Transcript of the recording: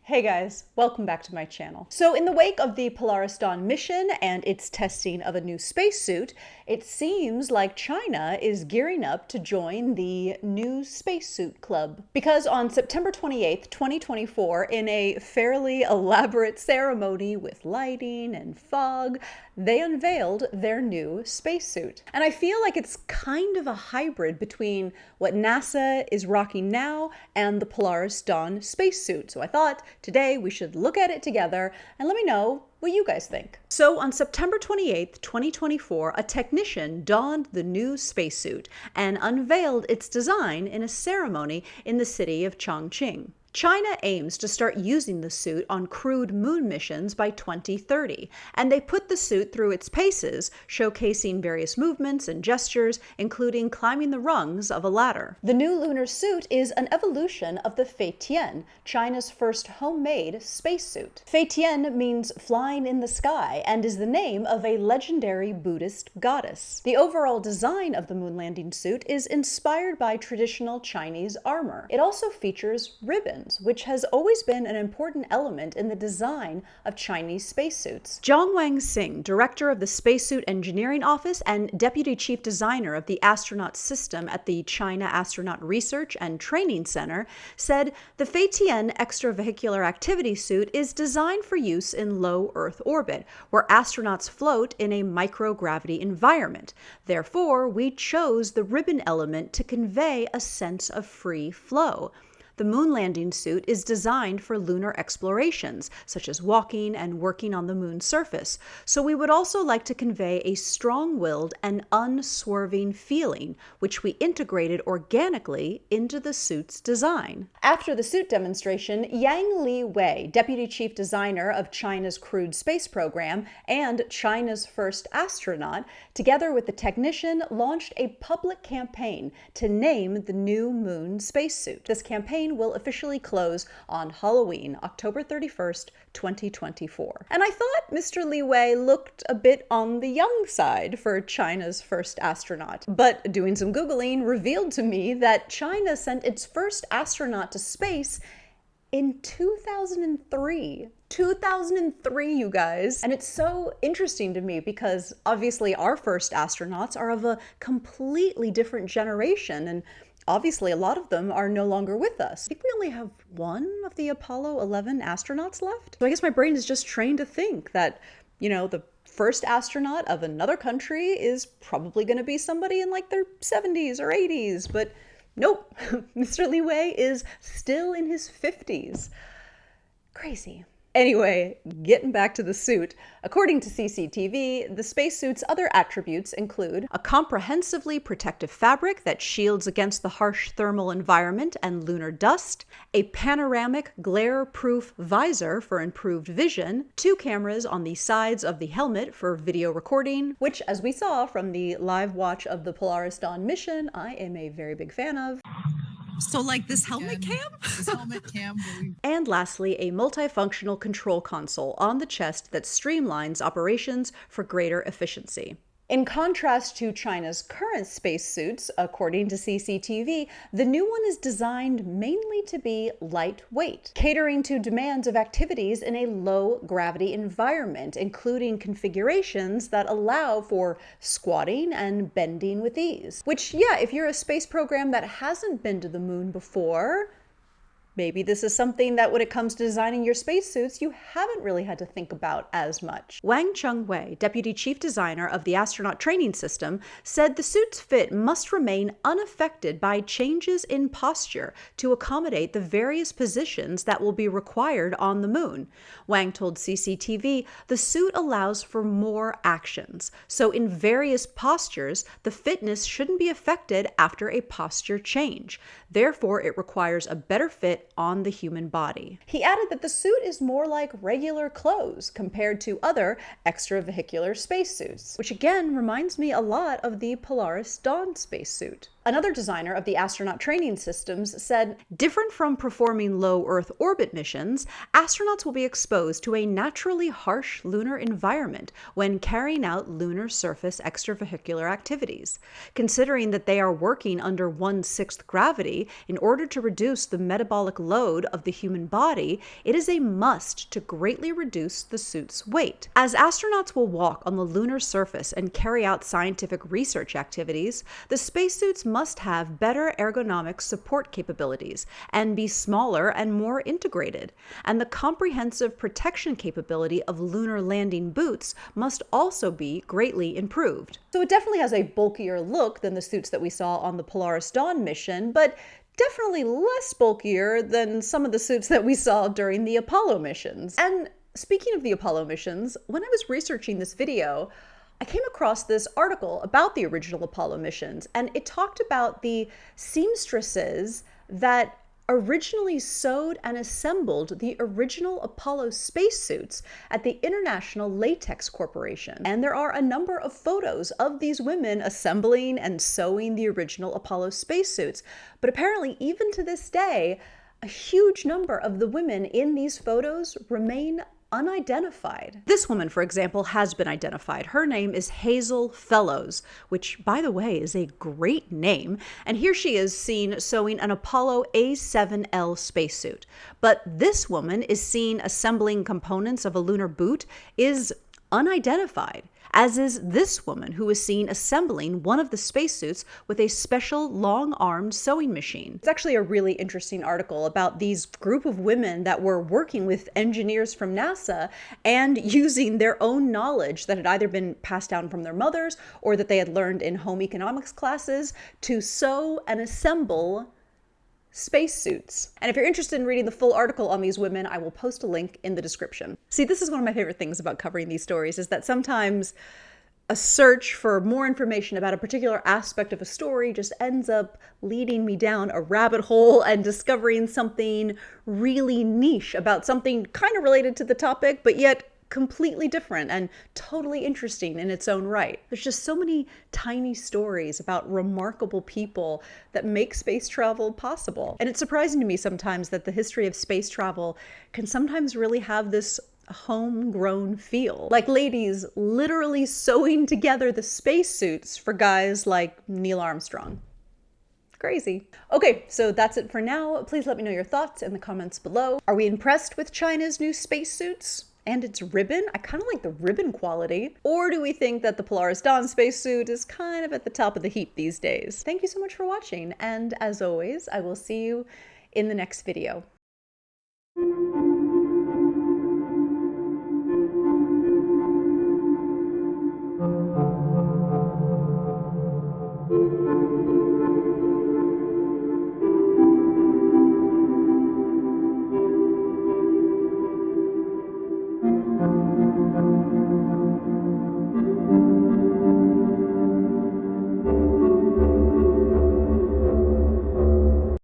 Hey guys, welcome back to my channel. So in the wake of the Polaris Dawn mission and its testing of a new spacesuit, it seems like China is gearing up to join the new spacesuit club. Because on September 28th, 2024, in a fairly elaborate ceremony with lighting and fog, they unveiled their new spacesuit. And I feel like it's kind of a hybrid between what NASA is rocking now and the Polaris Dawn spacesuit. So I thought today we should look at it together and let me know what you guys think. So on September 28th, 2024, a technician donned the new spacesuit and unveiled its design in a ceremony in the city of Chongqing. China aims to start using the suit on crewed moon missions by 2030, and they put the suit through its paces, showcasing various movements and gestures, including climbing the rungs of a ladder. The new lunar suit is an evolution of the Feitian, China's first homemade spacesuit. Feitian means flying in the sky and is the name of a legendary Buddhist goddess. The overall design of the moon landing suit is inspired by traditional Chinese armor. It also features ribbons, which has always been an important element in the design of Chinese spacesuits. Zhang Sing, director of the Spacesuit Engineering Office and deputy chief designer of the astronaut system at the China Astronaut Research and Training Center, said the Feitian extravehicular activity suit is designed for use in low Earth orbit, where astronauts float in a microgravity environment. Therefore, we chose the ribbon element to convey a sense of free flow. The moon landing suit is designed for lunar explorations, such as walking and working on the moon's surface, so we would also like to convey a strong-willed and unswerving feeling, which we integrated organically into the suit's design. After the suit demonstration, Liwei, deputy chief designer of China's crewed space program and China's first astronaut, together with the technician, launched a public campaign to name the new moon spacesuit. This campaign will officially close on Halloween, October 31st, 2024. And I thought Mr. Liwei looked a bit on the young side for China's first astronaut. But doing some Googling revealed to me that China sent its first astronaut to space in 2003. 2003, you guys. And it's so interesting to me because obviously our first astronauts are of a completely different generation, and obviously a lot of them are no longer with us. I think we only have one of the Apollo 11 astronauts left. So I guess my brain is just trained to think that, you know, the first astronaut of another country is probably going to be somebody in like their 70s or 80s, but nope, Mr. Liwei is still in his 50s. Crazy. Anyway, getting back to the suit, according to CCTV, the spacesuit's other attributes include a comprehensively protective fabric that shields against the harsh thermal environment and lunar dust, a panoramic glare-proof visor for improved vision, 2 cameras on the sides of the helmet for video recording, which, as we saw from the live watch of the Polaris Dawn mission, I am a very big fan of. So like this helmet cam? This helmet cam. And lastly, a multifunctional control console on the chest that streamlines operations for greater efficiency. In contrast to China's current spacesuits, according to CCTV, the new one is designed mainly to be lightweight, catering to demands of activities in a low-gravity environment, including configurations that allow for squatting and bending with ease. Which, yeah, if you're a space program that hasn't been to the moon before, maybe this is something that when it comes to designing your spacesuits, you haven't really had to think about as much. Wang Chengwei, deputy chief designer of the astronaut training system, said the suit's fit must remain unaffected by changes in posture to accommodate the various positions that will be required on the moon. Wang told CCTV the suit allows for more actions, so in various postures, the fitness shouldn't be affected after a posture change. Therefore, it requires a better fit on the human body. He added that the suit is more like regular clothes compared to other extravehicular spacesuits, which again reminds me a lot of the Polaris Dawn spacesuit. Another designer of the astronaut training systems said, different from performing low Earth orbit missions, astronauts will be exposed to a naturally harsh lunar environment when carrying out lunar surface extravehicular activities. Considering that they are working under 1/6 gravity in order to reduce the metabolic load of the human body, it is a must to greatly reduce the suit's weight. As astronauts will walk on the lunar surface and carry out scientific research activities, the spacesuits must have better ergonomic support capabilities and be smaller and more integrated. And the comprehensive protection capability of lunar landing boots must also be greatly improved. So it definitely has a bulkier look than the suits that we saw on the Polaris Dawn mission, but definitely less bulkier than some of the suits that we saw during the Apollo missions. And speaking of the Apollo missions, when I was researching this video, I came across this article about the original Apollo missions, and it talked about the seamstresses that originally sewed and assembled the original Apollo spacesuits at the International Latex Corporation. And there are a number of photos of these women assembling and sewing the original Apollo spacesuits. But apparently, even to this day, a huge number of the women in these photos remain unidentified. This woman, for example, has been identified. Her name is Hazel Fellows, which, by the way, is a great name. And here she is seen sewing an Apollo A7L spacesuit. But this woman is seen assembling components of a lunar boot is unidentified, as is this woman who is seen assembling one of the spacesuits with a special long-armed sewing machine. It's actually a really interesting article about these group of women that were working with engineers from NASA and using their own knowledge that had either been passed down from their mothers or that they had learned in home economics classes to sew and assemble spacesuits. And if you're interested in reading the full article on these women, I will post a link in the description. See, this is one of my favorite things about covering these stories, is that sometimes a search for more information about a particular aspect of a story just ends up leading me down a rabbit hole and discovering something really niche about something kind of related to the topic, but yet completely different and totally interesting in its own right. There's just so many tiny stories about remarkable people that make space travel possible. And it's surprising to me sometimes that the history of space travel can sometimes really have this homegrown feel. Like ladies literally sewing together the spacesuits for guys like Neil Armstrong. Crazy. Okay, so that's it for now. Please let me know your thoughts in the comments below. Are we impressed with China's new spacesuits? And its ribbon? I kind of like the ribbon quality. Or do we think that the Polaris Dawn spacesuit is kind of at the top of the heap these days? Thank you so much for watching, and as always, I will see you in the next video.